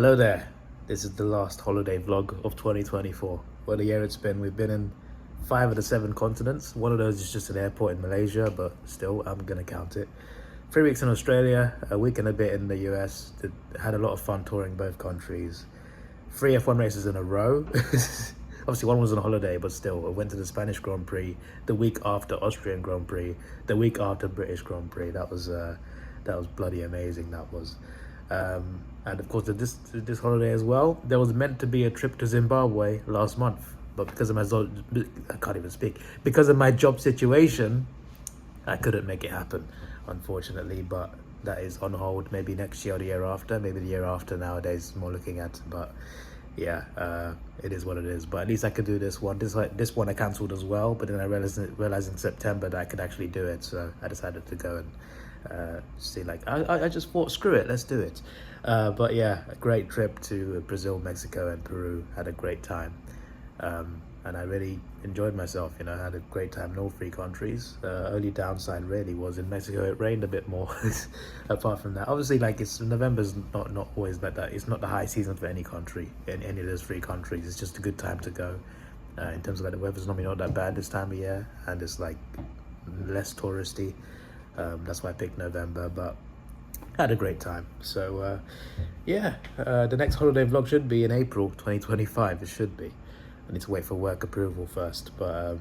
Hello there. This is the last holiday vlog of 2024. What a year it's been. We've been in 5 of the 7 continents. One of those is just an airport in Malaysia, but still, I'm gonna count it. 3 weeks in Australia, a week and a bit in the US. Had a lot of fun touring both countries. 3 F1 races in a row. Obviously one was on holiday, but still, I went to the Spanish Grand Prix, the week after Austrian Grand Prix, the week after British Grand Prix. That was bloody amazing, that was. And of course, this holiday as well, there was meant to be a trip to Zimbabwe last month, but because of I can't even speak, because of my job situation, I couldn't make it happen, unfortunately. But that is on hold. Maybe next year or the year after, maybe the year after nowadays more looking at. But yeah, it is what it is. But at least I could do this one. This one I cancelled as well, but then I realized in September that I could actually do it, so I decided to go and see. Like I just thought, screw it, let's do it. But yeah, a great trip to Brazil, Mexico and Peru. Had a great time, and I really enjoyed myself. You know, I had a great time in all 3 countries. Only downside really was in Mexico, it rained a bit more. Apart from that, obviously, like, November's not always like that. It's not the high season for any country in any of those 3 countries. It's just a good time to go. In terms of, like, the weather's normally not that bad this time of year, and it's like less touristy. That's why I picked November, but I had a great time. So yeah, the next holiday vlog should be in April 2025. It should be. I need to wait for work approval first, but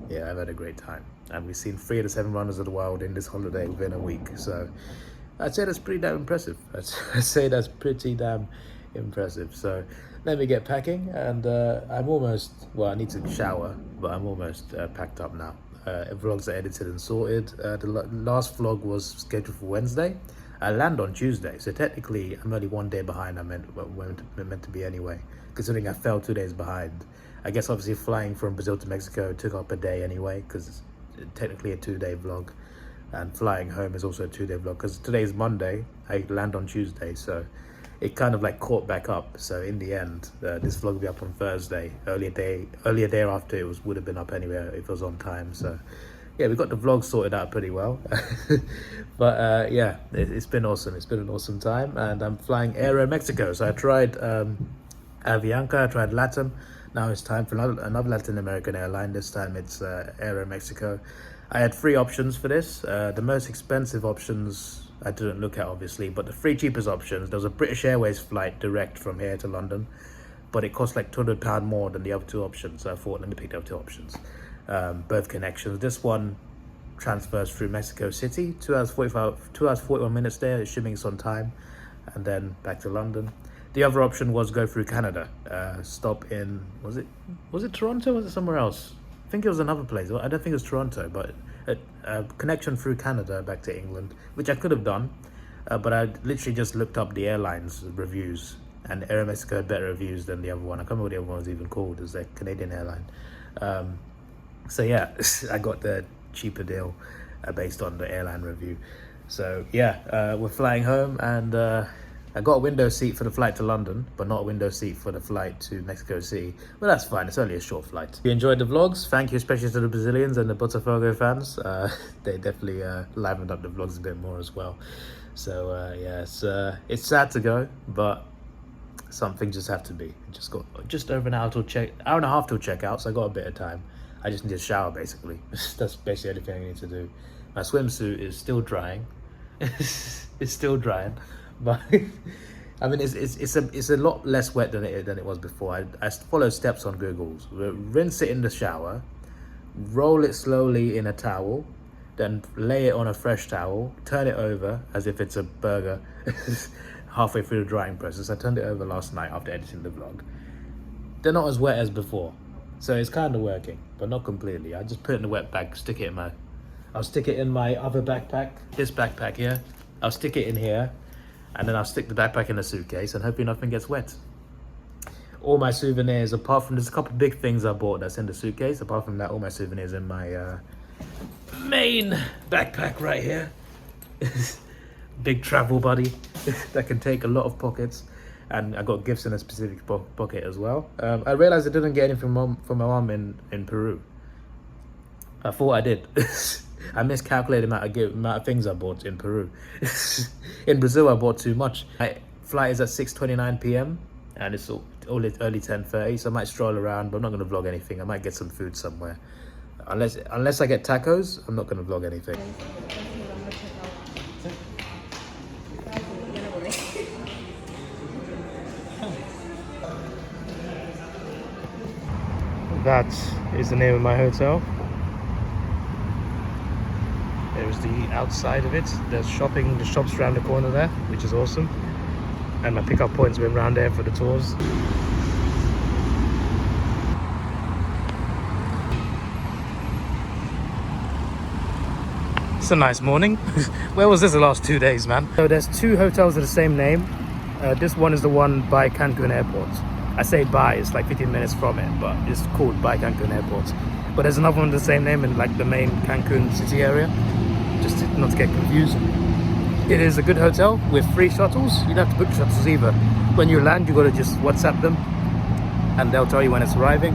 yeah, I've had a great time, and we've seen 3 of the 7 runners of the world in this holiday within a week. So I'd say that's pretty damn impressive. I'd say that's pretty damn impressive. So let me get packing, and I'm almost, well, I need to shower, but I'm almost packed up now. Vlogs are edited and sorted. The last vlog was scheduled for Wednesday. I land on Tuesday, so technically I'm only 1 day behind. I meant to be anyway, considering I fell 2 days behind. I guess obviously flying from Brazil to Mexico took up a day anyway, because it's technically a 2-day vlog, and flying home is also a 2-day vlog, because today is Monday, I land on Tuesday, so it kind of like caught back up. So in the end, this vlog will be up on Thursday. Earlier day after it would have been up anyway if it was on time. So yeah, we got the vlog sorted out pretty well. But yeah, it's been awesome. It's been an awesome time, and I'm flying Aeromexico. So I tried Avianca, I tried LATAM. Now it's time for another Latin American airline. This time it's Aeromexico. I had 3 options for this. The most expensive options I didn't look at, obviously, but the 3 cheapest options, there was a British Airways flight direct from here to London, but it cost like £200 more than the other 2 options. So I thought, let me pick the other 2 options. Both connections. This one transfers through Mexico City, 2 hours 41 minutes there, assuming it's on time, and then back to London. The other option was go through Canada, stop in, was it Toronto, or was it somewhere else? I think it was another place. I don't think it was Toronto, but a connection through Canada back to England, which I could have done, but I literally just looked up the airlines reviews, and Aeromexico had better reviews than the other one. I can't remember what the other one was even called. It was a Canadian airline. So yeah, I got the cheaper deal based on the airline review. So yeah, we're flying home, and I got a window seat for the flight to London, but not a window seat for the flight to Mexico City. But that's fine, it's only a short flight. If you enjoyed the vlogs, thank you especially to the Brazilians and the Botafogo fans. They definitely livened up the vlogs a bit more as well. So yeah, it's sad to go, but some things just have to be. Just got just over an hour and a half till checkout, so I got a bit of time. I just need to shower, basically. That's basically everything I need to do. My swimsuit is still drying. It's still drying. But I mean, it's a lot less wet than it was before. I follow steps on Google. Rinse it in the shower, roll it slowly in a towel, then lay it on a fresh towel, turn it over as if it's a burger. Halfway through the drying process, I turned it over last night after editing the vlog. They're not as wet as before, so it's kind of working, but not completely. I just put it in the wet bag, I'll stick it in my other backpack, this backpack here. I'll stick it in here, and then I'll stick the backpack in a suitcase, and hopefully nothing gets wet. All my souvenirs, apart from, there's a couple of big things I bought that's in the suitcase. Apart from that, all my souvenirs in my main backpack right here. Big travel buddy that can take a lot of pockets. And I got gifts in a specific pocket as well. I realized I didn't get anything from my mom in Peru. I thought I did. I miscalculated the amount of things I bought in Peru. In Brazil, I bought too much. Flight is at 6:29 p.m. and it's only early 10:30, so I might stroll around, but I'm not going to vlog anything. I might get some food somewhere. Unless I get tacos, I'm not going to vlog anything. That is the name of my hotel. There's the outside of it. There's shopping, the shops around the corner there, which is awesome. And my pickup points went round there for the tours. It's a nice morning. Where was this the last 2 days, man? So there's 2 hotels of the same name. This one is the one by Cancun Airport. I say by, it's like 15 minutes from it, but it's called by Cancun Airport. But there's another one of the same name in like the main Cancun city area, just not to get confused. It is a good hotel with free shuttles. You don't have to book shuttles either. When you land, you got to just WhatsApp them and they'll tell you when it's arriving,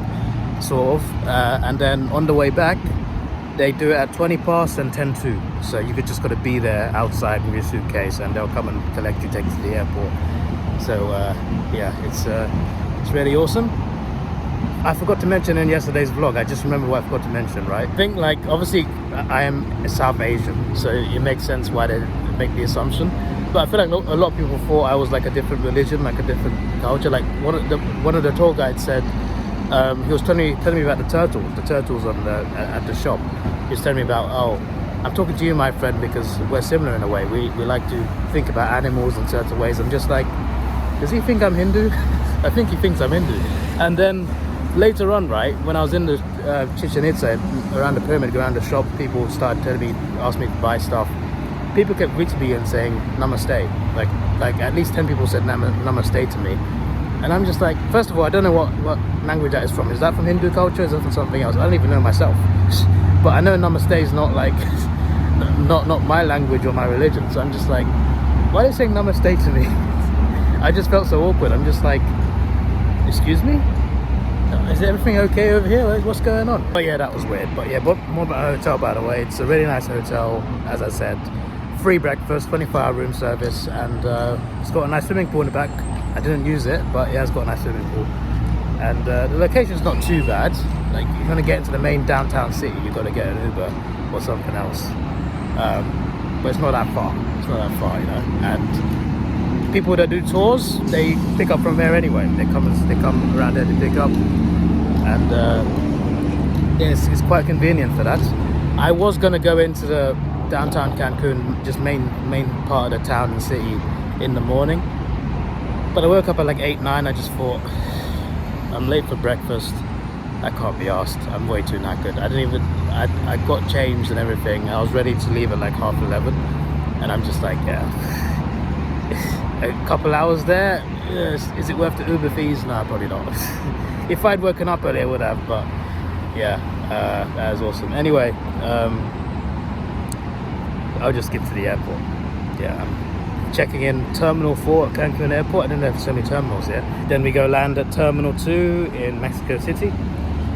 sort of. And then on the way back, they do it at 20 past and 10 to. So you just got to be there outside with your suitcase and they'll come and collect you, take you to the airport. So yeah, it's really awesome. I forgot to mention in yesterday's vlog, I just remember what I forgot to mention, right? I think, like, obviously I am a South Asian, so it makes sense why they make the assumption. But I feel like a lot of people thought I was like a different religion, like a different culture. Like one of the tour guides said, he was telling me about the turtles on at the shop. He was telling me about, oh, I'm talking to you, my friend, because we're similar in a way. We like to think about animals in certain ways. I'm just like, does he think I'm Hindu? I think he thinks I'm Hindu. And then later on, right, when I was in the Chichen Itza, around the pyramid, around the shop, people started telling me, asking me to buy stuff. People kept greeting me and saying namaste. Like at least 10 people said namaste to me. And I'm just like, first of all, I don't know what language that is from. Is that from Hindu culture? Is that from something else? I don't even know myself. But I know namaste is not like, not my language or my religion. So I'm just like, why are they saying namaste to me? I just felt so awkward. I'm just like, excuse me? Is everything okay over here? Like, what's going on? But yeah, that was weird. But yeah, more about a hotel, by the way. It's a really nice hotel, as I said. Free breakfast, 24-hour room service, and it's got a nice swimming pool in the back. I didn't use it, but it has got a nice swimming pool. And the location's not too bad. Like, if you're gonna get into the main downtown city, you've got to get an Uber or something else. But it's not that far. It's not that far, you know. And people that do tours, they pick up from there anyway. They come around there to pick up, and yeah, it's quite convenient for that. I was gonna go into the downtown Cancun, just main part of the town and city in the morning, but I woke up at like 8-9. I just thought, I'm late for breakfast, I can't be asked, I'm way too knackered. I got changed and everything. I was ready to leave at like 11:30, and I'm just like, yeah, a couple hours there, is it worth the Uber fees? No, probably not. If I'd woken up earlier, I would have, but yeah, that was awesome. Anyway, I'll just skip to the airport. Yeah, I'm checking in Terminal 4 at Cancun Airport. I didn't know there's so many terminals here. Then we go land at Terminal 2 in Mexico City,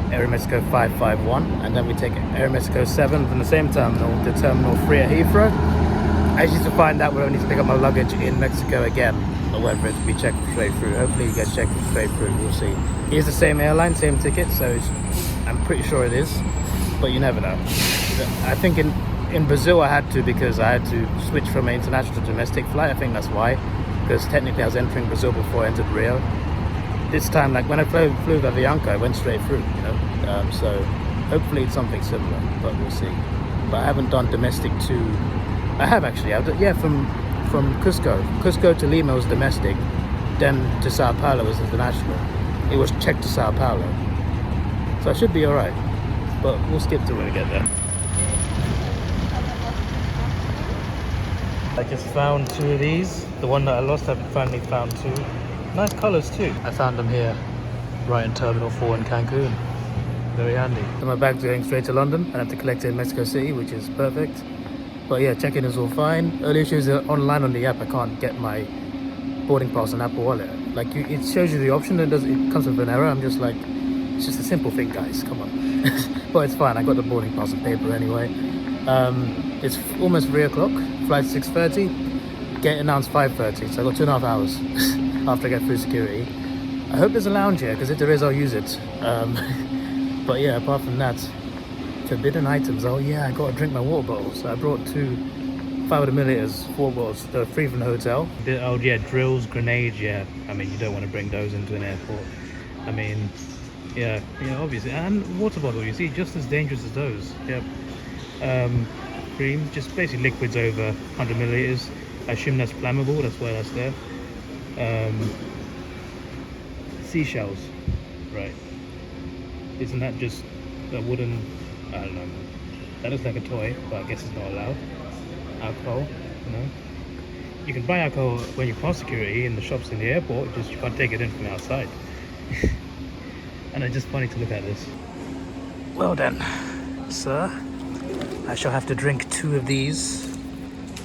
Aeromexico 551, and then we take Aeromexico 7 from the same terminal to Terminal 3 at Heathrow. I just need to find out whether I need to pick up my luggage in Mexico again, or whether it will be checked straight through. Hopefully it gets checked straight through, we'll see. It's the same airline, same ticket, so I'm pretty sure it is, but you never know. I think in Brazil I had to, because I had to switch from an international to domestic flight. I think that's why, because technically I was entering Brazil before I entered Rio. This time, like when I flew with Avianca, I went straight through, you know. So hopefully it's something similar, but we'll see. But I haven't done domestic to, I have actually, from Cusco to Lima was domestic, then to Sao Paulo was international. It was checked to Sao Paulo, so I should be all right, but we'll skip to when we get there. I just found 2 of these. The one that I lost, I've finally found 2. Nice colours too. I found them here, right in Terminal 4 in Cancun. Very handy. So my bag's going straight to London. I have to collect it in Mexico City, which is perfect. But yeah, check-in is all fine. Only issues are online on the app. I can't get my boarding pass on Apple Wallet. Like, it shows you the option, and it comes with an error. I'm just like, it's just a simple thing, guys. Come on. But it's fine. I got the boarding pass on paper anyway. It's almost 3 o'clock. Flight 6:30. gate announced 5:30, so I got 2.5 hours after I get through security. I hope there's a lounge here, because if there is, I'll use it. But yeah, apart from that, forbidden items. Oh yeah, I got to drink my water bottles. I brought 2 500 milliliters, 4 bottles. They're free from the hotel. Oh yeah, drills, grenades. Yeah, I mean, you don't want to bring those into an airport. I mean, yeah, obviously. And water bottle, you see, just as dangerous as those. Yep. Cream, just basically liquids over 100 milliliters. I assume that's flammable, that's why that's there. Seashells, right. Isn't that just a wooden, I don't know. That looks like a toy, but I guess it's not allowed. Alcohol, you can buy alcohol when you pass security in the shops in the airport, just you can't take it in from outside. And it's just funny to look at this. Well then, sir, I shall have to drink 2 of these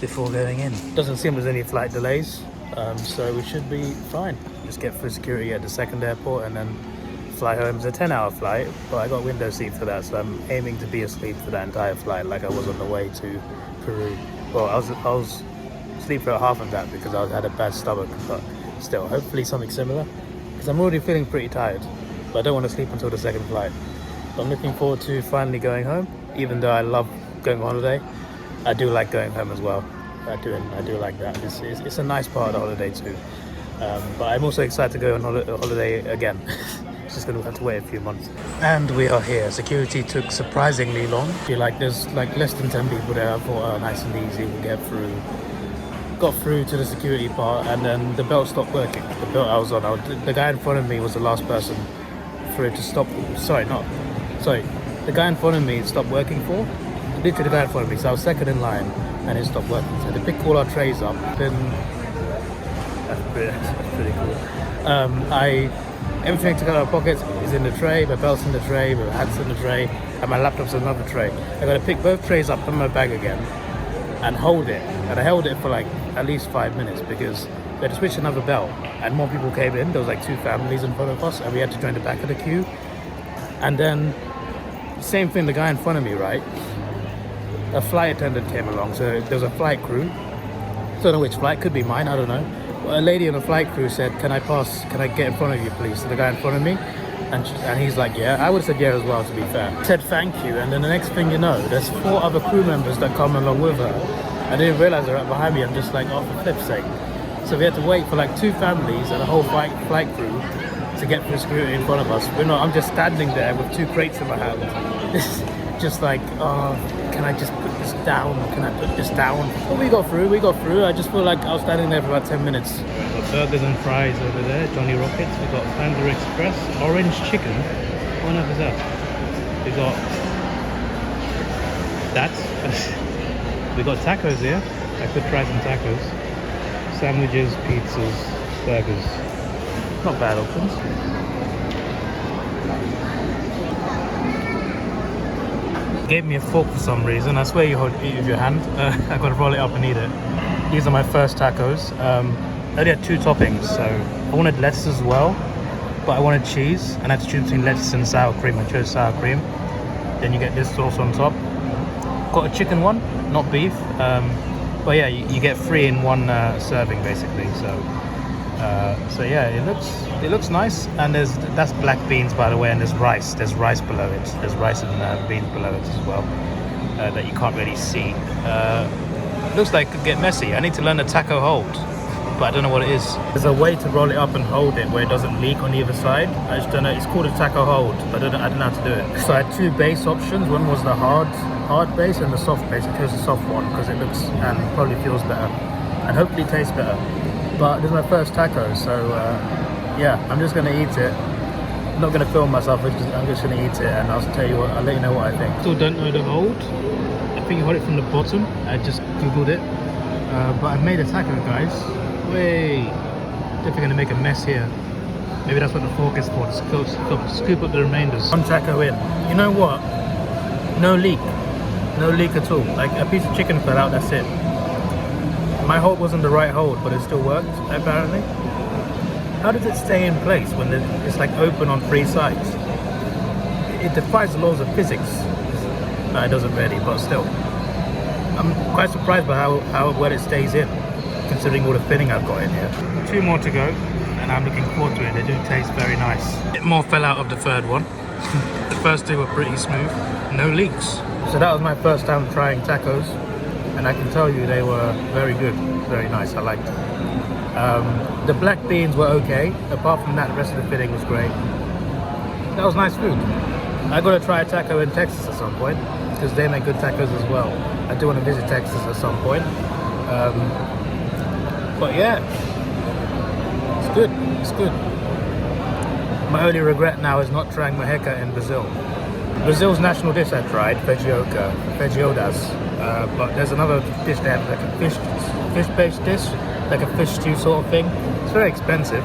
before going in. Doesn't seem there's any flight delays, so we should be fine. Just get through security at the second airport and then fly home. It's a 10-hour flight, but I got window seat for that, so I'm aiming to be asleep for that entire flight, like I was on the way to Peru. Well, I was asleep for half of that because I had a bad stomach, but still, hopefully something similar, because I'm already feeling pretty tired, but I don't want to sleep until the second flight. But I'm looking forward to finally going home. Even though I love going on holiday, I do like going home as well. I do like that. It's a nice part of the holiday too. But I'm also excited to go on holiday again. It's just going to have to wait a few months. And we are here. Security took surprisingly long. I feel like there's like less than 10 people there. I thought, oh, nice and easy, we'll get through. Got through to the security part, and then the belt stopped working. The belt I was on, the guy in front of me was the last person for it to stop. The guy in front of me stopped working for. Literally the guy in front of me. So I was second in line, and it stopped working. So they picked all our trays up. Then that's pretty cool. Everything I took out of my pockets is in the tray. My belt's in the tray, my hat's in the tray, and my laptop's in another tray. I got to pick both trays up, put in my bag again, and hold it. And I held it for like at least 5 minutes because we had to switch another belt, and more people came in. There was like 2 families in front of us, and we had to join the back of the queue. And then same thing, the guy in front of me, right? A flight attendant came along, so there was a flight crew. Don't know which flight, could be mine, I don't know. A lady in the flight crew said, can I get in front of you please? To the guy in front of me. And he's like, yeah. I would have said yeah as well, to be fair. Said thank you, and then the next thing you know, there's 4 other crew members that come along with her. I didn't realize they're right behind me. I'm just like, oh, for flip's sake. So we had to wait for like 2 families and a whole flight crew to get through security in front of us. I'm just standing there with 2 crates in my hand. Just like, oh, can I just put this down? Can I put this down? But we got through. I just feel like I was standing there for about 10 minutes. We've got burgers and fries over there, Johnny Rockets. We've got Panda Express, orange chicken. What on earth is that? We've got that. We got tacos here. I could try some tacos. Sandwiches, pizzas, burgers. Not bad options. Gave me a fork for some reason. I swear you eat with your hand. I gotta roll it up and eat it. These are my first tacos. I only had 2 toppings, so I wanted lettuce as well, but I wanted cheese, and I had to choose between lettuce and sour cream. I chose sour cream. Then you get this sauce on top. Got a chicken one, not beef. But yeah, you get 3 in 1 serving basically. So yeah, it looks nice. And that's black beans, by the way, and there's rice. There's rice below it. There's rice and beans below it as well that you can't really see. Looks like it could get messy. I need to learn a taco hold, but I don't know what it is. There's a way to roll it up and hold it where it doesn't leak on either side. I just don't know. It's called a taco hold, but I don't know how to do it. So I had 2 base options. One was the hard base and the soft base. I chose the soft one because it looks and probably feels better and hopefully tastes better. But this is my first taco, so yeah, I'm just gonna eat it. I'm not gonna film myself. I'm just gonna eat it, and I'll let you know what I think. Still don't know the hold. I think you hold it from the bottom. I just googled it, but I've made a taco, guys. Wait, definitely gonna make a mess here. Maybe that's what the fork is for, to scoop up the remainders. 1 taco in. You know what? No leak at all. Like a piece of chicken fell out. That's it. My hold wasn't the right hold, but it still worked, apparently. How does it stay in place when it's like open on 3 sides? It defies the laws of physics. No, it doesn't really, but still. I'm quite surprised by how well it stays in. considering all the filling I've got in here. 2 more to go, and I'm looking forward to it. They do taste very nice. A bit more fell out of the third one. The first 2 were pretty smooth, no leaks. So that was my first time trying tacos, and I can tell you they were very good, very nice. I liked it. The black beans were okay. Apart from that, the rest of the filling was great. That was nice food. I gotta try a taco in Texas at some point because they make good tacos as well. I do want to visit Texas at some point. But yeah, it's good. It's good. My only regret now is not trying mojeca in Brazil. Brazil's national dish I tried, feijoadas. But there's another dish they have, like a fish-based dish, like a fish stew sort of thing. It's very expensive,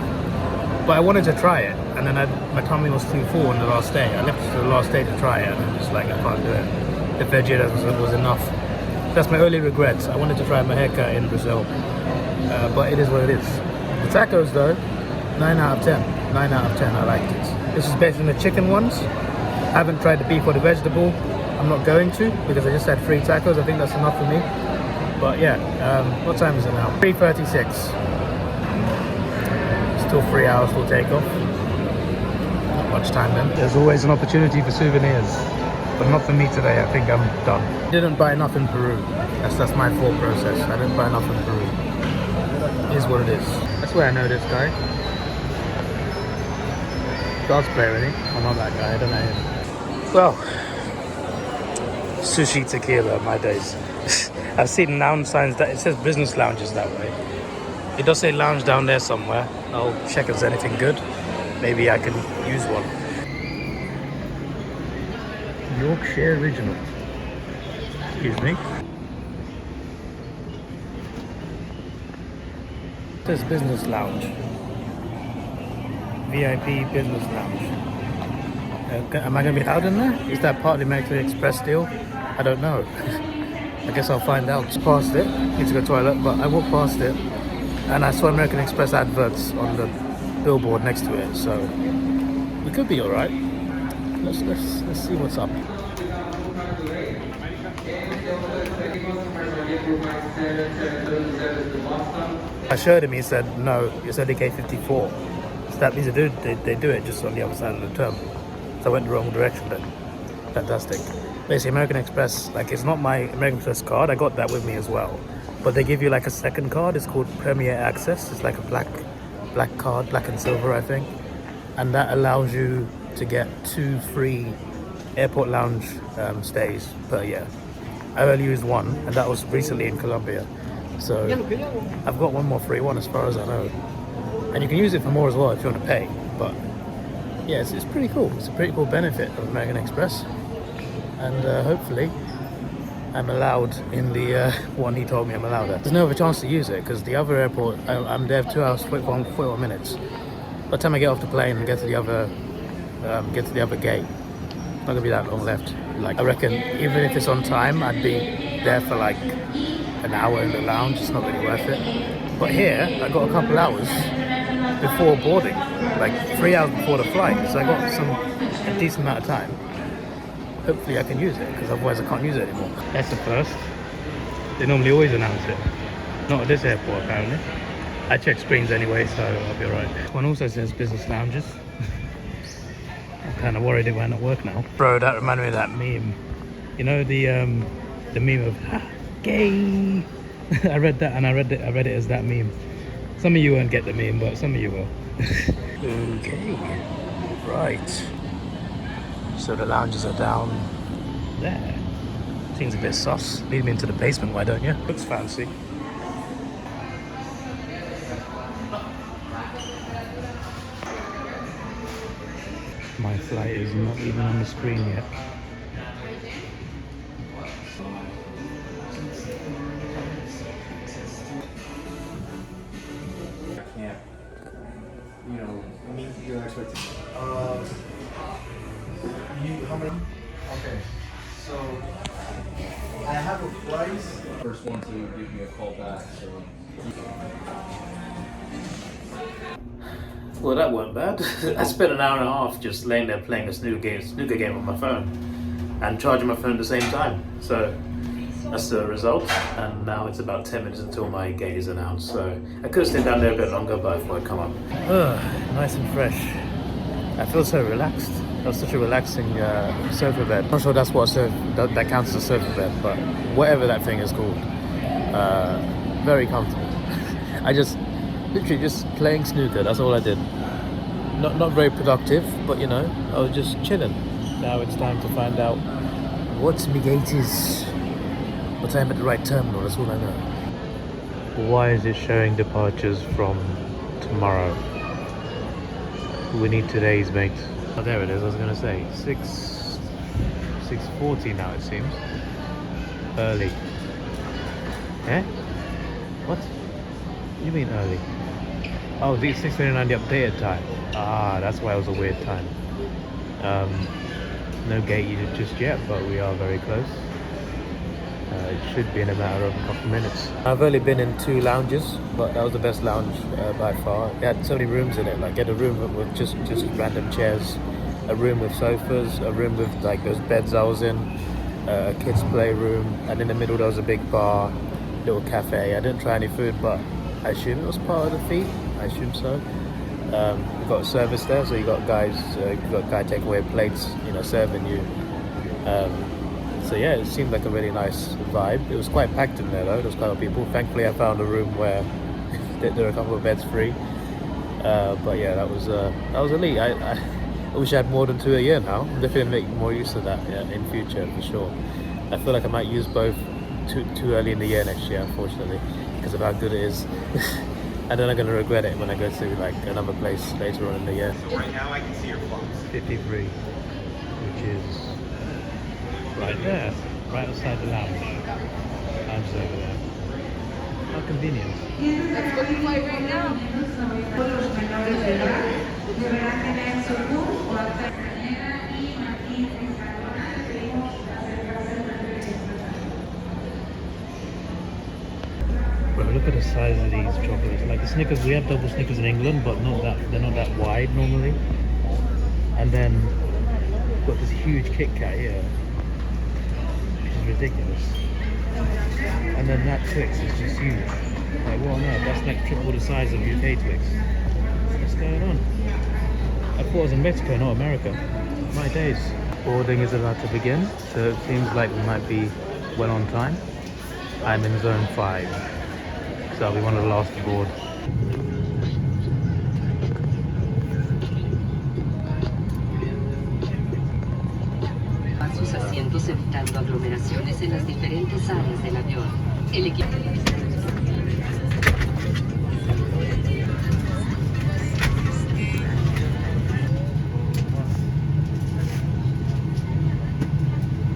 but I wanted to try it, and then my tummy was too full on the last day. I left it to the last day to try it, and I'm just like, I can't do it. The feijoadas was enough. That's my only regrets. I wanted to try mojeca in Brazil, but it is what it is. The tacos though, 9 out of 10. 9 out of 10, I liked it. This is based on the chicken ones. I haven't tried the beef or the vegetable. I'm not going to because I just had 3 tacos. I think that's enough for me. But yeah, what time is it now? 3:36. Still 3 hours till takeoff. Not much time then. There's always an opportunity for souvenirs, but not for me today. I think I'm done. Didn't buy enough in Peru. That's my thought process. I didn't buy enough in Peru. It is what it is. That's where I know this guy. Darts player, isn't he? I'm not that guy. I don't know him. Well, sushi tequila, my days. I've seen lounge signs that it says business lounges that way. It does say lounge down there somewhere. I'll check if there's anything good. Maybe I can use one. Yorkshire Original. Excuse me. It says business lounge. VIP business lounge. Am I going to be allowed in there? Is that part of the American Express deal? I don't know. I guess I'll find out. Just past it. Need to go to the toilet, but I walked past it and I saw American Express adverts on the billboard next to it, so we could be alright. Let's see what's up. I showed him, he said no, it's only K54. So that means they do it just on the other side of the term. So I went the wrong direction then. Fantastic. Basically, American Express, like, it's not my American Express card. I got that with me as well. But they give you like a second card. It's called Premier Access. It's like a black card, black and silver, I think. And that allows you to get 2 free airport lounge stays per year. I only used 1, and that was recently in Colombia. So I've got 1 more free one as far as I know. And you can use it for more as well if you want to pay. But yeah, it's pretty cool. It's a pretty cool benefit of American Express. And hopefully I'm allowed in the one he told me I'm allowed at. There's no other chance to use it because the other airport, I'm there 2 hours, 41 minutes. By the time I get off the plane and get to the other gate, it's not gonna be that long left. Like, I reckon even if it's on time, I'd be there for like an hour in the lounge. It's not really worth it. But here, I got a couple hours before boarding, like 3 hours before the flight. So I got a decent amount of time. Hopefully I can use it, because otherwise I can't use it anymore. That's the first. They normally always announce it. Not at this airport, apparently. I check screens anyway, so I'll be alright. This one also says business lounges. I'm kind of worried it might not work now. Bro, that reminded me of that meme. You know the meme of gay. I read that and I read it as that meme. Some of you won't get the meme, but some of you will. Okay, right. So the lounges are down there. Seems a bit sus. Lead me into the basement, why don't you? Looks fancy. My flight is not even on the screen yet. Yeah. You know, I mean, you're expecting. How many? Okay, so I have a price. First one to give me a call back. So. Well, that weren't bad. I spent an hour and a half just laying there playing a snooker game on my phone and charging my phone at the same time. So that's the result, and now it's about 10 minutes until my gate is announced, so I could have stayed down there a bit longer, but I thought I'd come up. Nice and fresh. I feel so relaxed. That was such a relaxing sofa bed. I'm not sure that's what that counts as a sofa bed, but whatever that thing is called. Very comfortable. I just literally just playing snooker, that's all I did. Not very productive, but you know, I was just chilling. Now it's time to find out what my gate is. But I'm at the right terminal, that's all I know. Why is it showing departures from tomorrow? We need today's, mate. Oh, there it is, I was gonna say. 6:40 now, it seems. Early. Eh? What? You mean early? Oh, it's 6:29 the updated time. Ah, that's why it was a weird time. No gate just yet, but we are very close. It should be in a matter of a couple of minutes. I've only been in 2 lounges, but that was the best lounge by far. It had so many rooms in it. Like, get a room with just random chairs, a room with sofas, a room with like those beds I was in, a kids' playroom, and in the middle there was a big bar, little cafe. I didn't try any food, but I assume it was part of the fee. I assume so. You've got a service there, so you got guys, guy take away plates, you know, serving you. So yeah, it seemed like a really nice vibe. It was quite packed in there though. There was quite a lot of people. Thankfully, I found a room where there were a couple of beds free. But yeah, that was elite. I wish I had more than 2 a year now. I'm definitely make more use of that in future for sure. I feel like I might use both too early in the year next year, unfortunately, because of how good it is. And then I'm going to regret it when I go to like another place later on in the year. So right now I can see your clocks. 53, which is right there, right outside the lounge. Lounge over there. How convenient. Let's book a flight right now. Bro, look at the size of these chocolates. Like the Snickers, we have double Snickers in England, but they're not that wide normally. And then we've got this huge Kit Kat here, which is ridiculous. And then that Twix is just huge. Like, what on earth? That's like triple the size of UK Twix. What's going on? I thought it was in Mexico, not America. My days. Boarding is about to begin, so it seems like we might be well on time. I'm in zone 5, so I'll be one of the last to board. Sus asientos evitando aglomeraciones en las diferentes áreas del avión. El equipo.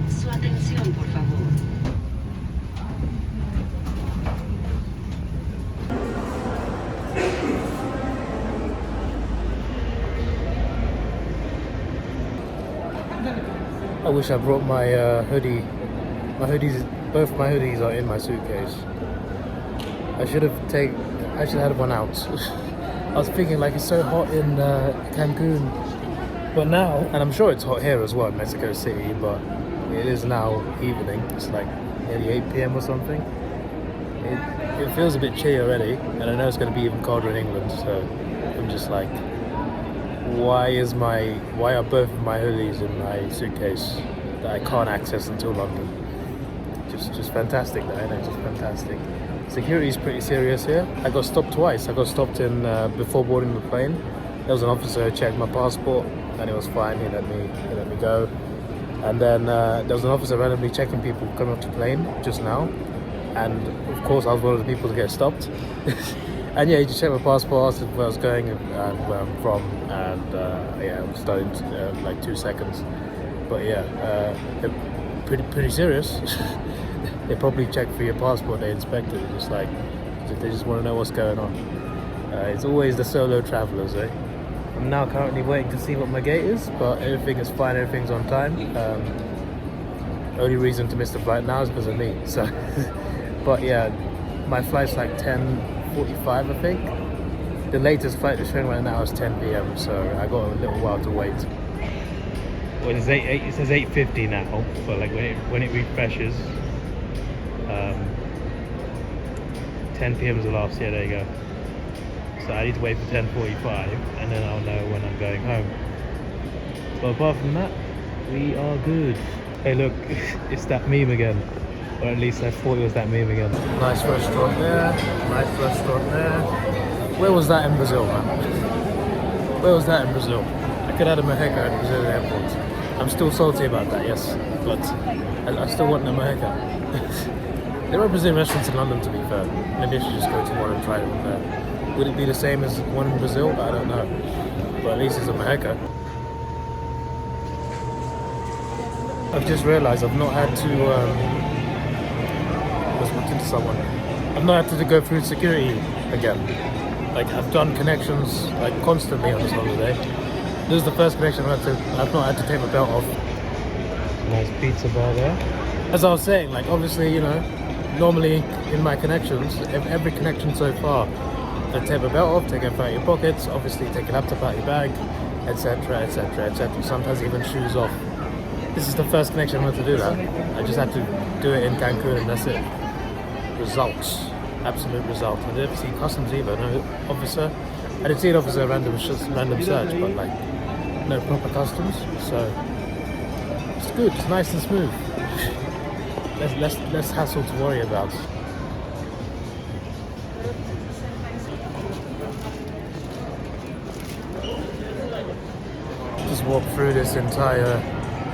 Su atención, por favor. I wish I brought my hoodie. Both my hoodies are in my suitcase. I should have had one out. I was thinking like it's so hot in Cancun, but now, and I'm sure it's hot here as well in Mexico City, but it is now evening. It's like nearly 8 p.m. or something. It feels a bit chilly already, and I know it's going to be even colder in England. So I'm just like, why are both of my hoodies in my suitcase that I can't access until London? Just fantastic, though, isn't it? Just fantastic. Security is pretty serious here. I got stopped twice. I got stopped in before boarding the plane. There was an officer who checked my passport, and it was fine. He let me go. And then there was an officer randomly checking people coming off the plane just now. And of course, I was one of the people to get stopped. And yeah, he just checked my passport, asked where I was going and where I'm from, and yeah, it was starting like 2 seconds. But yeah, pretty serious. They probably check for your passport, they inspect it, just like, they just want to know what's going on. It's always the solo travelers, eh? I'm now currently waiting to see what my gate is, but everything is fine, everything's on time. Only reason to miss the flight now is because of me, so. But yeah, my flight's like 10:45, I think. The latest flight that's showing right now is 10 p.m, so I got a little while to wait. Well, it says 8:50 now, but like when it refreshes, 10 p.m. is the last. Yeah, there you go. So I need to wait for 10:45, and then I'll know when I'm going home. But apart from that, we are good. Hey, look, it's that meme again. Or at least I thought it was that meme again. Nice restaurant there. Nice restaurant there. Where was that in Brazil, man? Where was that in Brazil? I could have had a mojica at the Brazilian airport. I'm still salty about that, yes. But I still want a mojica. There are Brazilian restaurants in London, to be fair. Maybe I should just go to one and try it there. Would it be the same as one in Brazil? I don't know. But at least it's a mojica. I've just realised I've not had to... I was talking to someone. I've not had to go through security again. Like, I've done connections like constantly on this holiday. This is the first connection I've not had to take my belt off. Nice pizza bar there. As I was saying, like, obviously, you know, normally in my connections, every connection so far, I take my belt off, take it out of your pockets, obviously take a laptop out of your bag, etc, etc, etc. Sometimes even shoes off. This is the first connection I had to do that. I just had to do it in Cancun and that's it. Results. Absolute result. I didn't see customs either, no officer. I did see an officer random search, but like no proper customs. So it's good, it's nice and smooth. less hassle to worry about. Just walk through this entire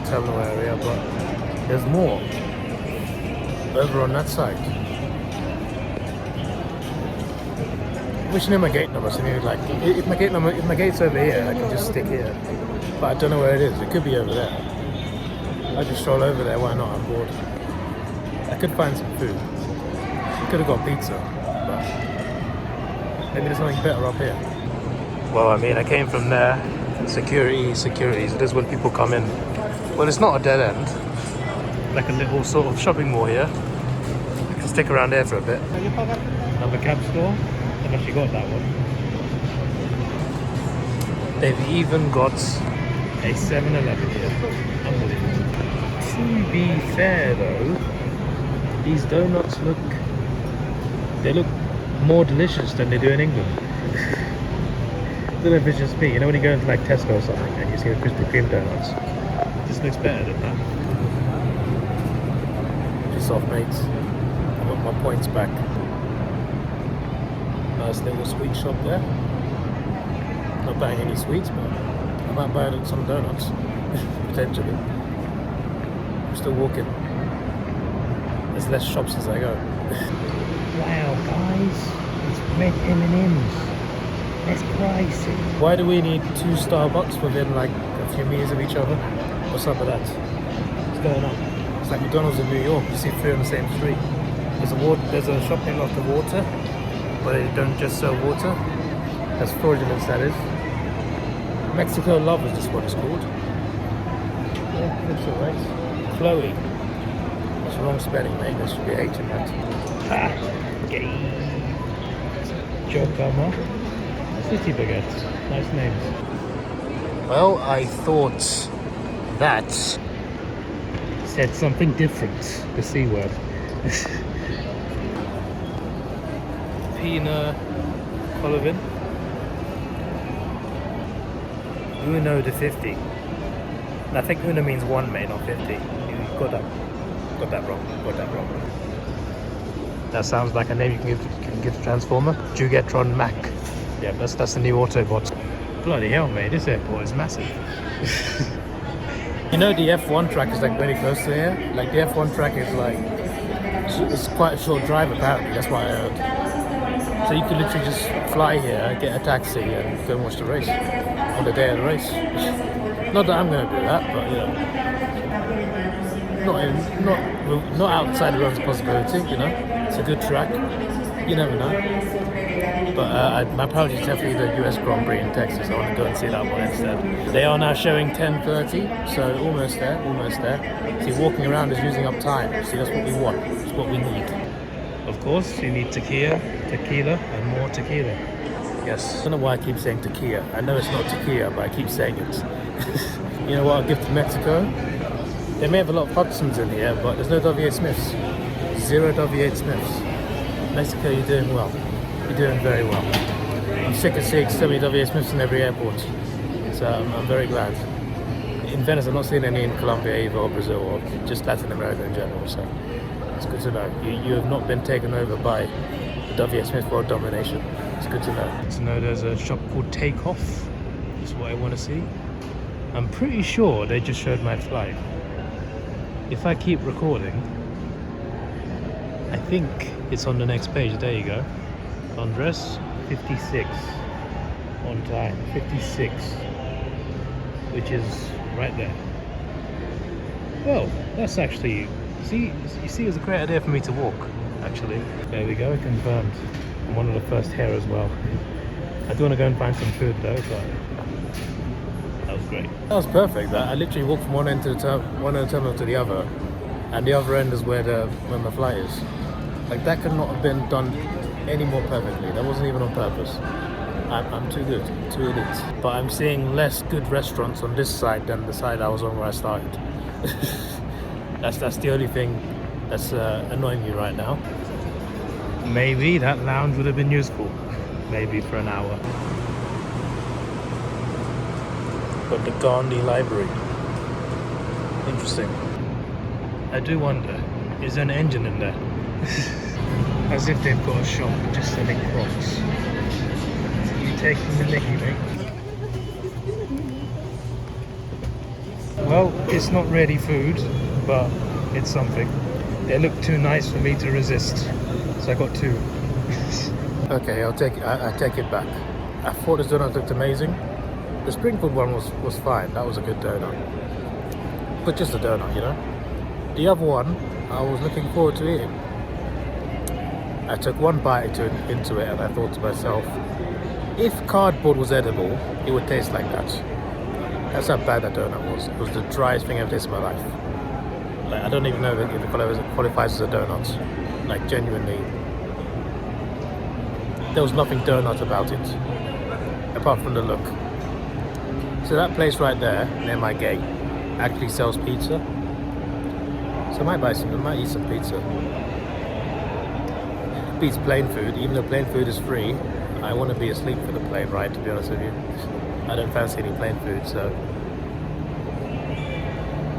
terminal area, but there's more over on that side. We should know my gate number, so maybe like if my gate's over here, I can just stick here. But I don't know where it is. It could be over there. I just stroll over there. Why not? I'm bored. I could find some food. I could have got pizza, but maybe there's something better up here. Well, I mean, I came from there. Security. So this is when people come in. Well, it's not a dead end. Like a little sort of shopping mall here. I can stick around here for a bit. Another cab store. I've actually got that one. They've even got a 7-Eleven here. Unbelievable. To be fair though, these donuts look more delicious than they do in England. I don't know if it's just me. You know when you go into like Tesco or something and you see the Krispy Kreme donuts? This looks better than that. Piss off, mates. I want my points back. Nice little sweet shop there. Not buying any sweets, but I might buy some donuts. Potentially. I'm still walking. There's less shops as I go. Wow, guys. It's red M&M's. That's pricey. Why do we need 2 Starbucks within like a few meters of each other? What's up with that? What's going on? It's like McDonald's in New York. You see 3 on the same street. There's a shop named after water. But they don't just sell water. That's fraudulent, that is. Mexico Love is just what it's called. Yeah, that's alright. Chloe. That's wrong spelling, mate. There should be H in that. Ah, gay. Jokama. City Baguette. Nice names. Well, I thought that said something different. The C word. Pina Colvin. Uno de 50. And I think Uno means 1, mate, not 50. You got that wrong. That sounds like a name you can give to Transformer. Jugetron Mac. Yeah, that's the new Autobot. Bloody hell, mate, this airport is massive. You know the F1 track is like very close to here? Like the F1 track is like, it's quite a short drive apparently, that's what I heard. So you could literally just fly here, get a taxi and go and watch the race on the day of the race. Not that I'm going to do that, but you know, not outside the realms of possibility, you know. It's a good track, you never know. But my priority is definitely the US Grand Prix in Texas. I want to go and see that one instead. They are now showing 10:30, so almost there. See, walking around is using up time. See, that's what we want. It's what we need. Of course, you need tequila, and more tequila. Yes. I don't know why I keep saying tequila. I know it's not tequila, but I keep saying it. You know what I'll give to Mexico? They may have a lot of Hudsons in here, but there's no W.A. Smiths. 0 W8 Smiths. Mexico, you're doing well. You're doing very well. I'm sick of seeing so many W8 Smiths in every airport. So I'm very glad. In Venice, I'm not seeing any in Colombia either, or Brazil, or just Latin America in general. So it's good to know. You have not been taken over by the W8 Smith world domination. It's good to know. To know there's a shop called Takeoff. Is what I want to see. I'm pretty sure they just showed my flight. If I keep recording, I think it's on the next page. There you go. Andres, 56 on time. 56, which is right there. Well, that's actually, you see, it's a great idea for me to walk. Actually, there we go. Confirmed. I'm one of the first here as well. I do want to go and find some food though, but that was great. That was perfect. I literally walked from one end of the terminal to the other, and the other end is where my flight is. Like, that could not have been done any more perfectly. That wasn't even on purpose. I'm too good, too elite. But I'm seeing less good restaurants on this side than the side I was on where I started. That's the only thing that's annoying me right now. Maybe that lounge would have been useful. Maybe for an hour. But the Gandhi Library. Interesting. I do wonder, is there an engine in there? As if they've got a shop just selling Crocs. You taking the mickey, mate? Well, it's not really food, but it's something. They look too nice for me to resist, so I got 2. Okay, I'll take it. I take it back. I thought the donut looked amazing. The sprinkled one was fine. That was a good donut, but just a donut, you know. The other one, I was looking forward to eating. I took one bite into it, and I thought to myself, if cardboard was edible, it would taste like that. That's how bad that donut was. It was the driest thing I've tasted in my life. Like, I don't even know if it qualifies as a donut. Like, genuinely, there was nothing donut about it, apart from the look. So that place right there, near my gate, actually sells pizza. So I might eat some pizza. Beats plain food, even though plain food is free. I want to be asleep for the plane ride, to be honest with you. I don't fancy any plain food, so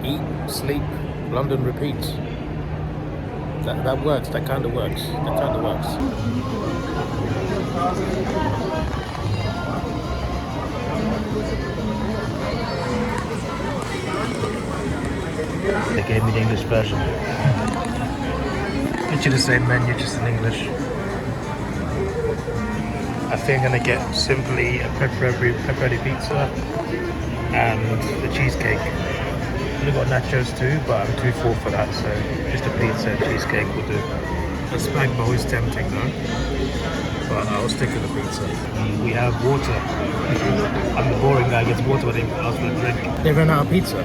eat, sleep, London repeat. That works. That kind of works. That kind of works. They gave me the English version. Literally the same menu, just in English. I think I'm gonna get simply a pepperoni pizza and the cheesecake. I've got nachos too, but I'm too full for that, so just a pizza and cheesecake will do. The spag bowl is tempting though, but I'll stick with the pizza. We have water. I'm the boring guy, gets water when they ask for a drink. They ran out of pizza.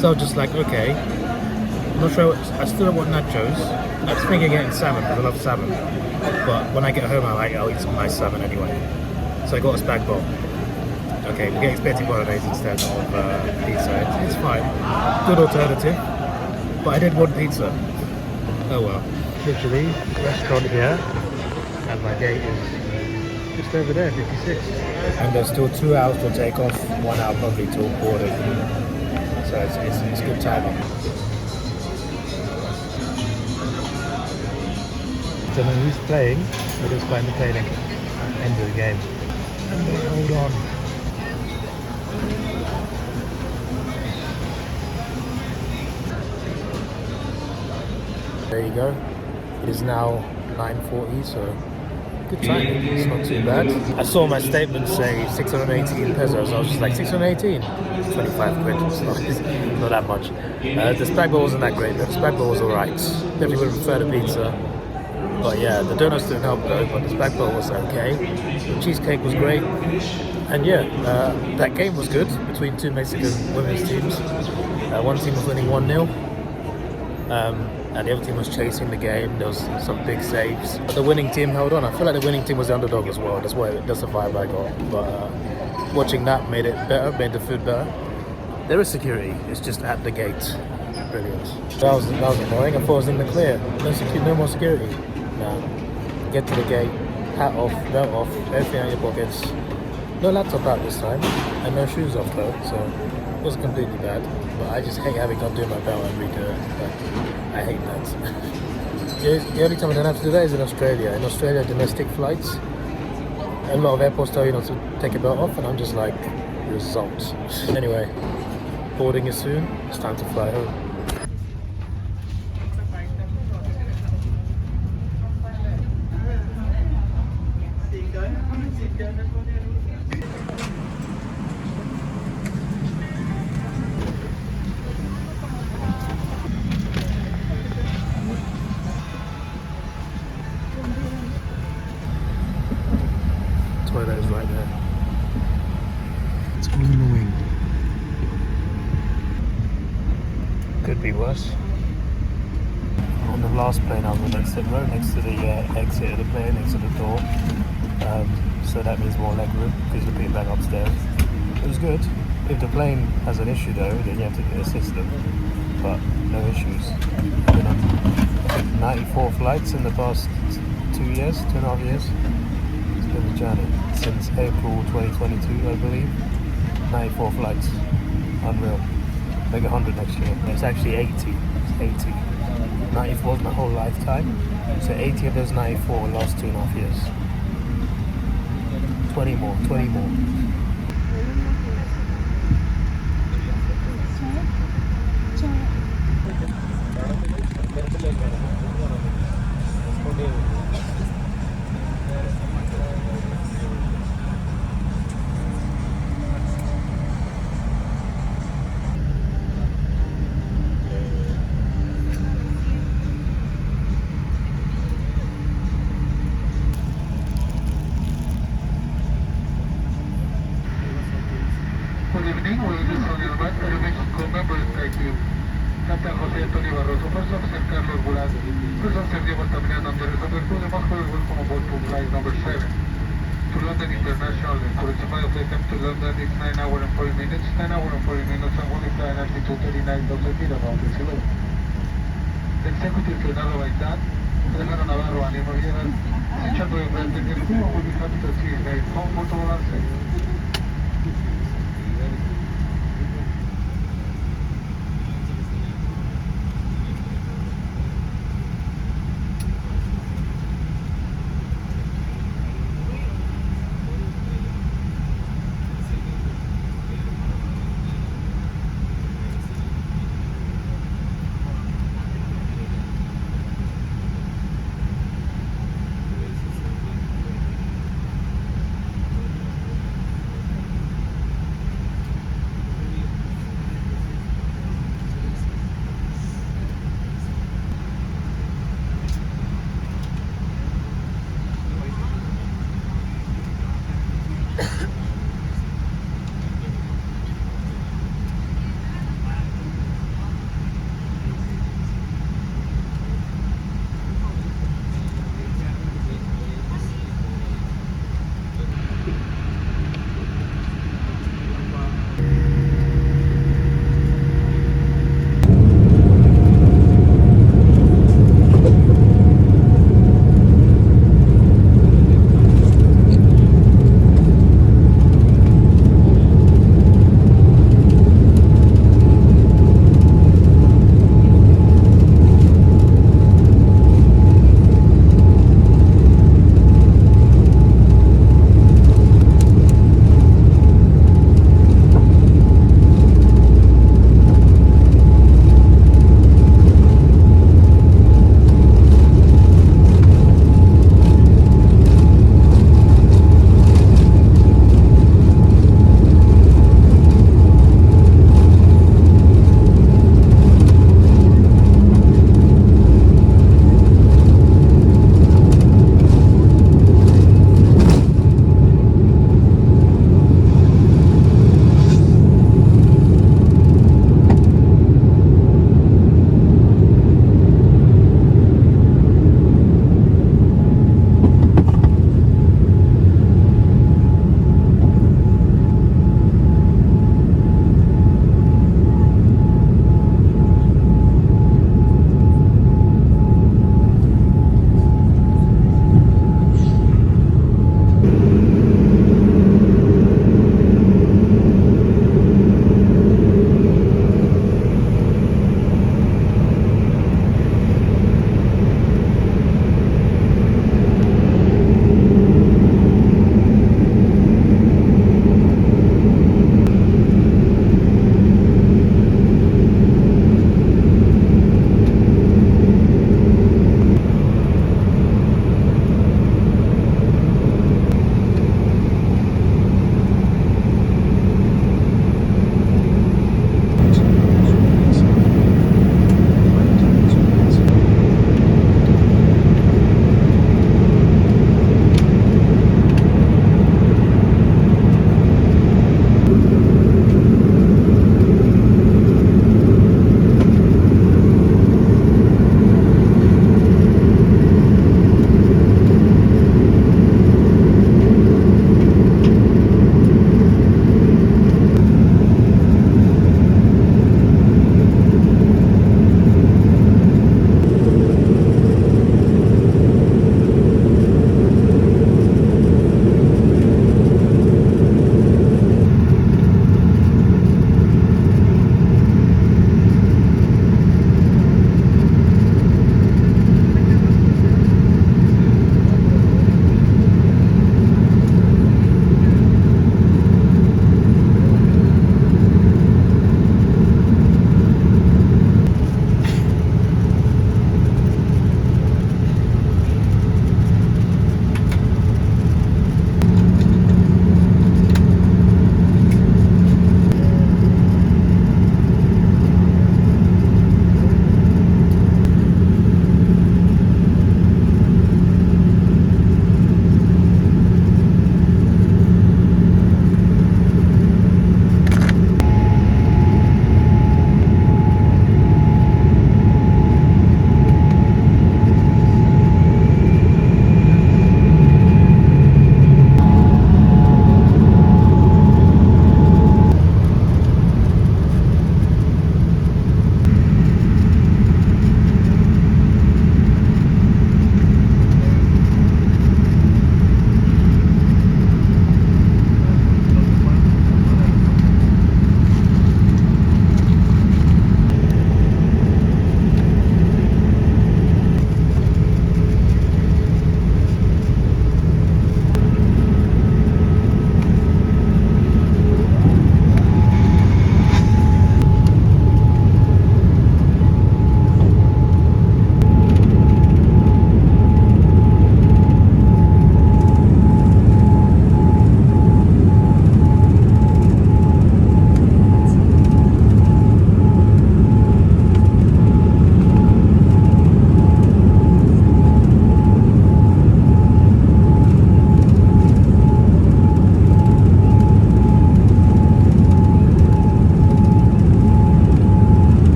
So I was just like, okay, I'm not sure, I still don't want nachos. I was thinking of getting salmon, because I love salmon. But when I get home, I'll eat some nice salmon anyway. So I got a spag bowl. Okay, we're getting spaghetti bolognese instead of pizza. It's fine. Good alternative. But I did want pizza. Oh well. Literally, restaurant here, and my gate is just over there, 56. And there's still 2 hours till take off, 1 hour probably till boarding. So it's good timing. Don't know who's playing, but it's quite entertaining. End of the game. Hold on. There you go. It is now 9:40, so good timing. It's not too bad. I saw my statement say 618 pesos. I was just like, 618? 25 quid. It's not that much. The spag bowl wasn't that great, but the spag bowl was alright. Definitely would prefer the pizza. But yeah, the donuts didn't help though, but the spag bowl was okay. The cheesecake was great. And yeah, that game was good between 2 Mexican women's teams. One team was winning 1-0. And the other team was chasing the game. There was some big saves. But the winning team held on. I feel like the winning team was the underdog as well. That's the vibe I got. But watching that made it better, made the food better. There is security. It's just at the gate. Brilliant. That was annoying. I thought I was in the clear. No more security. Nah. Get to the gate, hat off, belt off, everything out of your pockets. No laptop out this time, and no shoes off though, so it was completely bad. But I just hate having to undo my belt and redo it. But I hate that. The only time I don't have to do that is in Australia. In Australia, domestic flights, a lot of airports tell you not to take a belt off, and I'm just like, results. Anyway, boarding is soon. It's time to fly home. Toilet is right there. It's all annoying. Could be worse. On the last plane I was on the exit row, next to the exit of the plane, next to the door. So that means more leg room because you're back upstairs. It was good. If the plane has an issue though, then you have to get a system. But no issues. I've been on 94 flights in the past 2.5 years. It's been a journey since April 2022, I believe. 94 flights. Unreal. Make 100 next year. It's actually 80. It's 80. 94 is my whole lifetime. So 80 of those 94 last 2.5 years. 20 more. Good evening, we will on your back for Mexico member taking Captain José Antonio Barroso, first officer Carlos Bulat, first officer Diego Altamirano, under the number 2, the most welcome aboard to flight number 7 to London International. For the flight of to London, it's 9 hours and 40 minutes, 10 hours and 40 minutes, and only flying altitude 39,000 feet above the sea level. The executive Leonardo Baitán, Alejandro Navarro, and Emma Viegas, echando de frente, el crew will be happy to see you very comfortable and safe.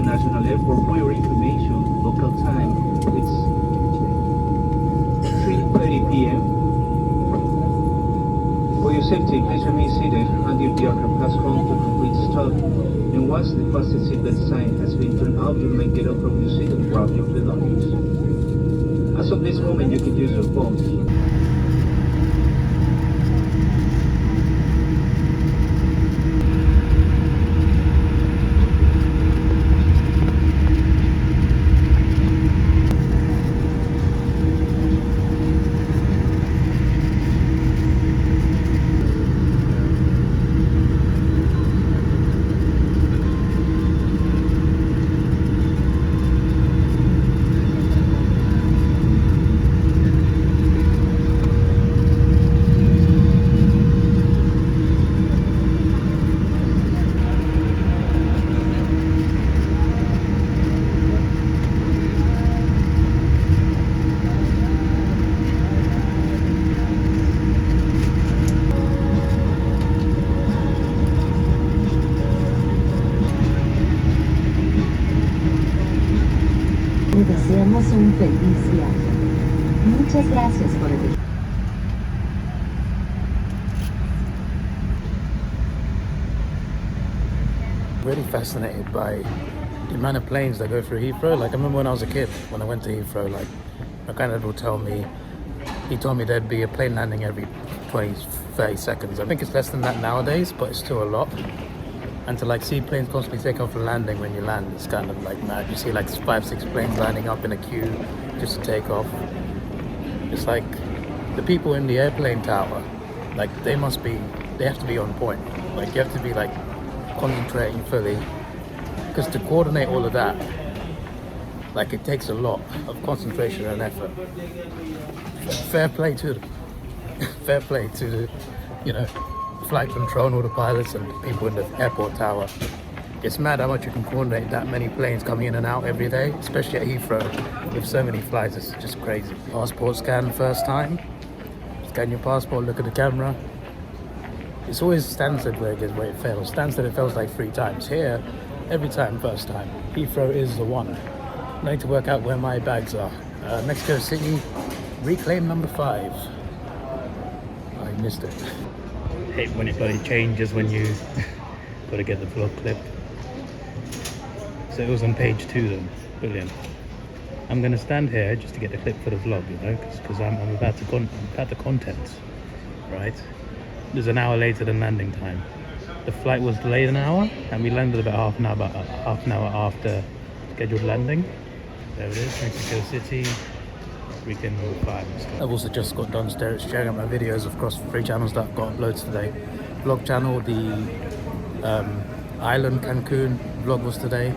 International Airport. For your information, local time, it's 3:30 p.m. For your safety, please remain seated until the aircraft has come to complete stop. And once the fasten seatbelt sign has been turned off, you may get up from your seat and grab your belongings. As of this moment, you can use your phones. Le deseamos un feliz viaje. Muchas gracias por elegir. Really fascinated by the amount of planes that go through Heathrow. Like, I remember when I was a kid, when I went to Heathrow, like, my granddad would tell me, he told me there'd be a plane landing every 20, 30 seconds. I think it's less than that nowadays, but it's still a lot. And to like see planes constantly take off and landing when you land, it's kind of like mad. You see like 5, 6 planes lining up in a queue just to take off. It's like the people in the airplane tower, like they have to be on point. Like you have to be like concentrating fully, because to coordinate all of that, like it takes a lot of concentration and effort. Fair play to them. Fair play to the, you know, flight control and all the pilots and people in the airport tower. It's mad how much you can coordinate that many planes coming in and out every day, especially at Heathrow with so many flights. It's just crazy. Passport scan first time. Scan your passport, look at the camera. It's always Stansted where it fails. Stansted, it fails like 3 times. Here, every time, first time. Heathrow is the one. I need to work out where my bags are. Mexico City, reclaim number 5. I missed it. Hate when it bloody changes when you gotta get the vlog clip. So it was on page 2 then. Brilliant. I'm gonna stand here just to get the clip for the vlog, you know, because I'm about the content, right? There's an hour later than landing time. The flight was delayed an hour, and we landed about half an hour after scheduled landing. There it is, Mexico City. Weekend number 5. I've also just got done sharing out my videos across 3 channels that I've got uploads today. Vlog channel, the Island Cancun vlog was today,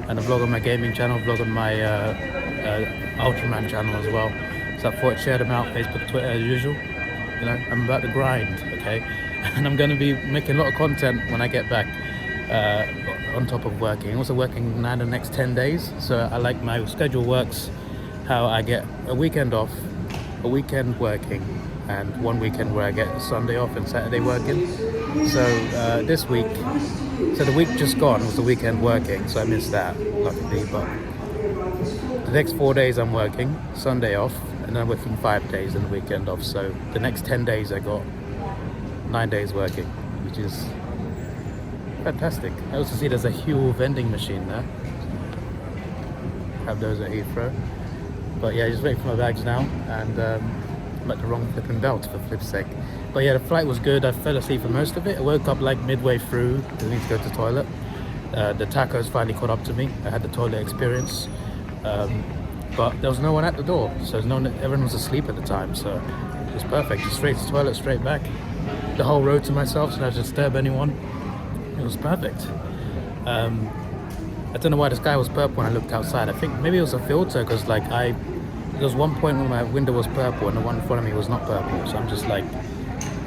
and a vlog on my gaming channel, vlog on my Ultraman channel as well. So I thought I'd share them out, Facebook, Twitter as usual. You know, I'm about to grind, okay? And I'm going to be making a lot of content when I get back, on top of working. I'm also working now the next 10 days, so I like my schedule works. How I get a weekend off, a weekend working, and 1 weekend where I get Sunday off and Saturday working. So this week, so the week just gone was the weekend working, so I missed that, luckily. But the next 4 days I'm working, Sunday off, and then I'm working 5 days and the weekend off. So the next 10 days I got 9 days working, which is fantastic. I also see there's a Huel vending machine there. Have those at Heathrow. But yeah, just waiting for my bags now, and I'm at the wrong flipping belt for flip's sake. But yeah, the flight was good. I fell asleep for most of it. I woke up like midway through because I need to go to the toilet. The tacos finally caught up to me. I had the toilet experience, but there was no one at the door, so everyone was asleep at the time, so it was perfect. Just straight to the toilet, straight back. The whole road to myself, so not to disturb anyone. It was perfect. I don't know why the sky was purple when I looked outside. I think maybe it was a filter, because like there was one point when my window was purple and the one in front of me was not purple. So I'm just like,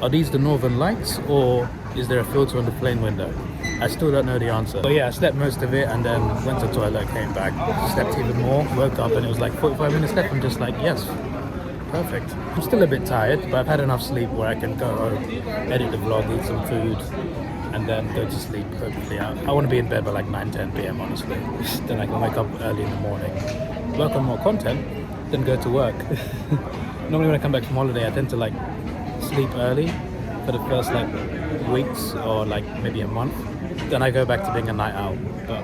are these the northern lights, or is there a filter on the plane window? I still don't know the answer. But yeah, I slept most of it and then went to the toilet, came back, slept even more, woke up and it was like 45 minutes left. I'm just like, yes, perfect. I'm still a bit tired, but I've had enough sleep where I can go home, edit the vlog, eat some food, and then go to sleep. Hopefully, I want to be in bed by like 9-10 p.m. honestly. Then I can wake up early in the morning, work on more content, then go to work. Normally when I come back from holiday, I tend to like sleep early for the first like weeks or like maybe a month. Then I go back to being a night owl. But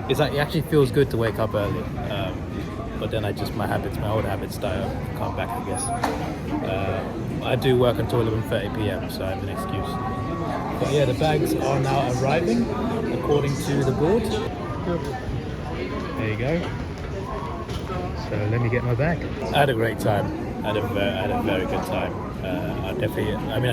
it's like, it actually feels good to wake up early. But then my old habits come back, I guess. I do work until 11:30 p.m. so I have an excuse. But yeah, the bags are now arriving according to the board. There you go. So let me get my bag. I had a great time. I had a very good time. I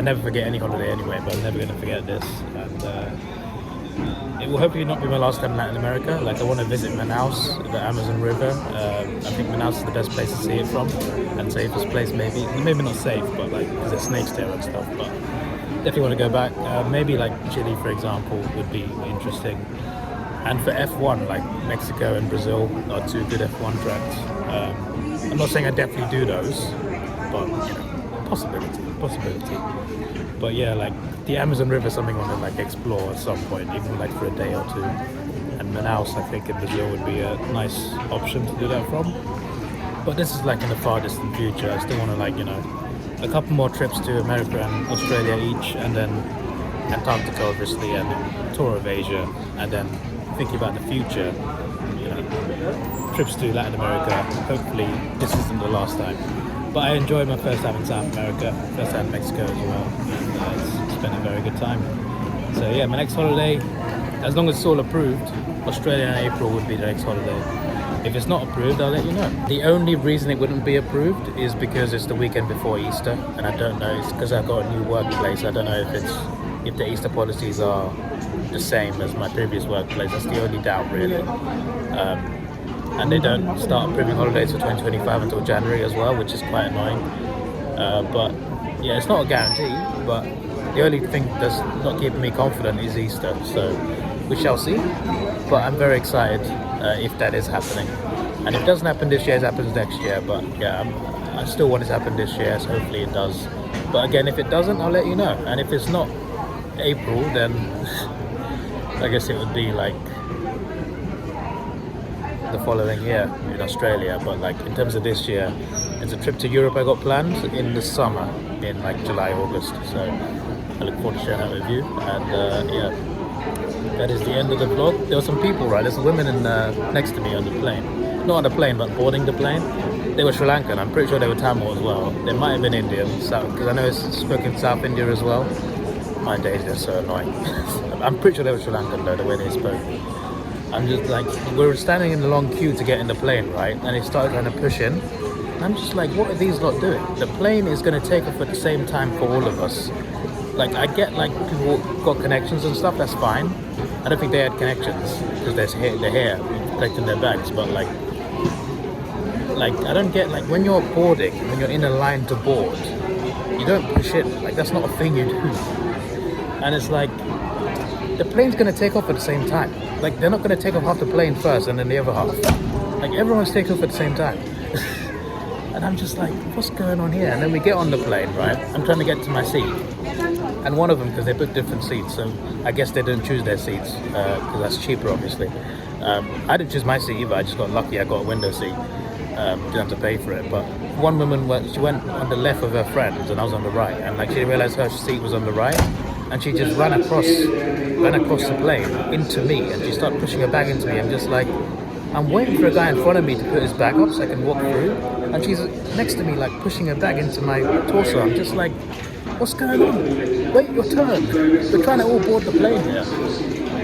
never forget any holiday anyway, but I'm never going to forget this. And it will hopefully not be my last time in Latin America. Like, I want to visit Manaus, the Amazon River. I think Manaus is the best place to see it from, and safest place maybe not safe, but like, because there's snakes there and stuff. But definitely want to go back. Maybe like Chile, for example, would be interesting. And for F1, like Mexico and Brazil are two good F1 tracks. I'm not saying I definitely do those, but you know, possibility. But yeah, like the Amazon River is something I want to like explore at some point, even like for a day or two. And Manaus, I think in Brazil would be a nice option to do that from. But this is like in the far distant future. I still want to like, you know, a couple more trips to America and Australia each, and then Antarctica obviously, and a tour of Asia, and then thinking about the future, you know, trips to Latin America. Hopefully this isn't the last time. But I enjoyed my first time in South America, first time in Mexico as well, and it's been a very good time. So yeah, my next holiday, as long as it's all approved, Australia in April would be the next holiday. If it's not approved, I'll let you know. The only reason it wouldn't be approved is because it's the weekend before Easter, and I don't know, it's because I've got a new workplace. I don't know if the Easter policies are the same as my previous workplace. That's the only doubt really. And they don't start approving holidays for 2025 until January as well, which is quite annoying. But yeah, it's not a guarantee, but the only thing that's not keeping me confident is Easter, so we shall see. But I'm very excited if that is happening. And if it doesn't happen this year, it happens next year. But yeah, I still want it to happen this year, so hopefully it does. But again, if it doesn't, I'll let you know. And if it's not April, then I guess it would be like the following year in Australia. But like in terms of this year, it's a trip to Europe I got planned in the summer, in like July, August. So I look forward to sharing that with you. And yeah, that is the end of the vlog. There were some people, right? There's a woman next to me on the plane. Not on the plane, but boarding the plane. They were Sri Lankan. I'm pretty sure they were Tamil as well. They might have been Indian, because I know it's spoken in South India as well. My days, they're so annoying. I'm pretty sure they were Sri Lankan though, the way they spoke. I'm just like, we were standing in the long queue to get in the plane, right? And they started trying to push in. And I'm just like, what are these lot doing? The plane is going to take off at the same time for all of us. Like, I get like people got connections and stuff, that's fine. I don't think they had connections because they're here collecting their bags, but like I don't get, like, when you're boarding, when you're in a line to board, you don't push in. Like, that's not a thing you do. And it's like, the plane's going to take off at the same time. Like, they're not going to take off half the plane first and then the other half. Like, everyone's taking off at the same time. And I'm just like, what's going on here? And then we get on the plane, right? I'm trying to get to my seat. And one of them, because they booked different seats, so I guess they didn't choose their seats, because that's cheaper, obviously. I didn't choose my seat either. I just got lucky. I got a window seat. Didn't have to pay for it. But one woman, she went on the left of her friends, and I was on the right. And like, she realized her seat was on the right, and she just ran across the plane into me, and she started pushing her bag into me. I'm just like, I'm waiting for a guy in front of me to put his bag up so I can walk through, and she's next to me, like, pushing her bag into my torso. I'm just like, what's going on? Wait your turn. We're trying to all board the plane here.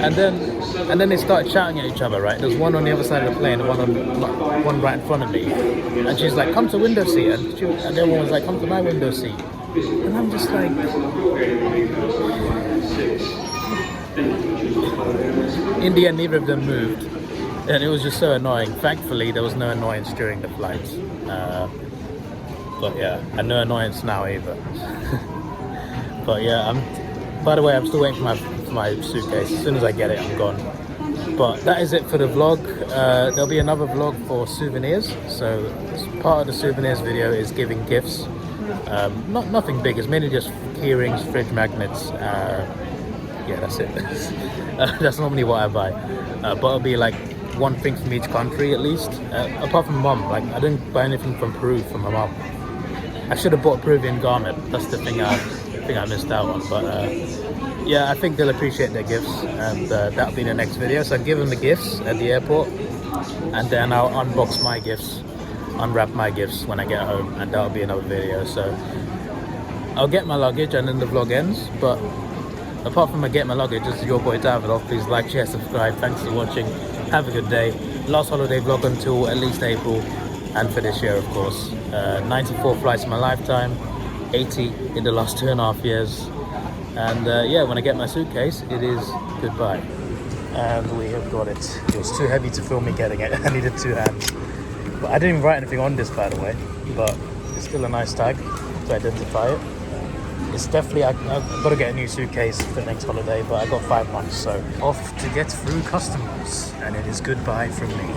And then they started shouting at each other, right? There's one on the other side of the plane, one right in front of me. And she's like, come to window seat. And the other one was like, come to my window seat. And I'm just like, in the end, neither of them moved. And it was just so annoying. Thankfully, there was no annoyance during the flights. But yeah, and no annoyance now either. But yeah, by the way, I'm still waiting for my suitcase. As soon as I get it, I'm gone. But that is it for the vlog. There'll be another vlog for souvenirs. So part of the souvenirs video is giving gifts. Nothing big. It's mainly just key rings, fridge magnets, Yeah, that's it. That's normally what I buy. But it'll be like one thing from each country at least. Apart from mum, like I didn't buy anything from Peru from my mum. I should have bought a Peruvian garment. That's the thing I missed out on. But yeah, I think they'll appreciate their gifts, and that'll be the next video. So I give them the gifts at the airport, and then I'll unbox my gifts, unwrap my gifts when I get home, and that'll be another video. So I'll get my luggage and then the vlog ends. But apart from I get my luggage, this is your boy Davidoff. Please like, share, subscribe. Thanks for watching. Have a good day. Last holiday vlog until at least April, and for this year, of course. 94 flights in my lifetime, 80 in the last 2.5 years. And yeah, when I get my suitcase, it is goodbye. And we have got it. It was too heavy to film me getting it. I needed 2 hands. But I didn't even write anything on this, by the way. But it's still a nice tag to identify it. It's definitely, I've got to get a new suitcase for the next holiday, but I got 5 months, so off to get through customs, and it is goodbye from me.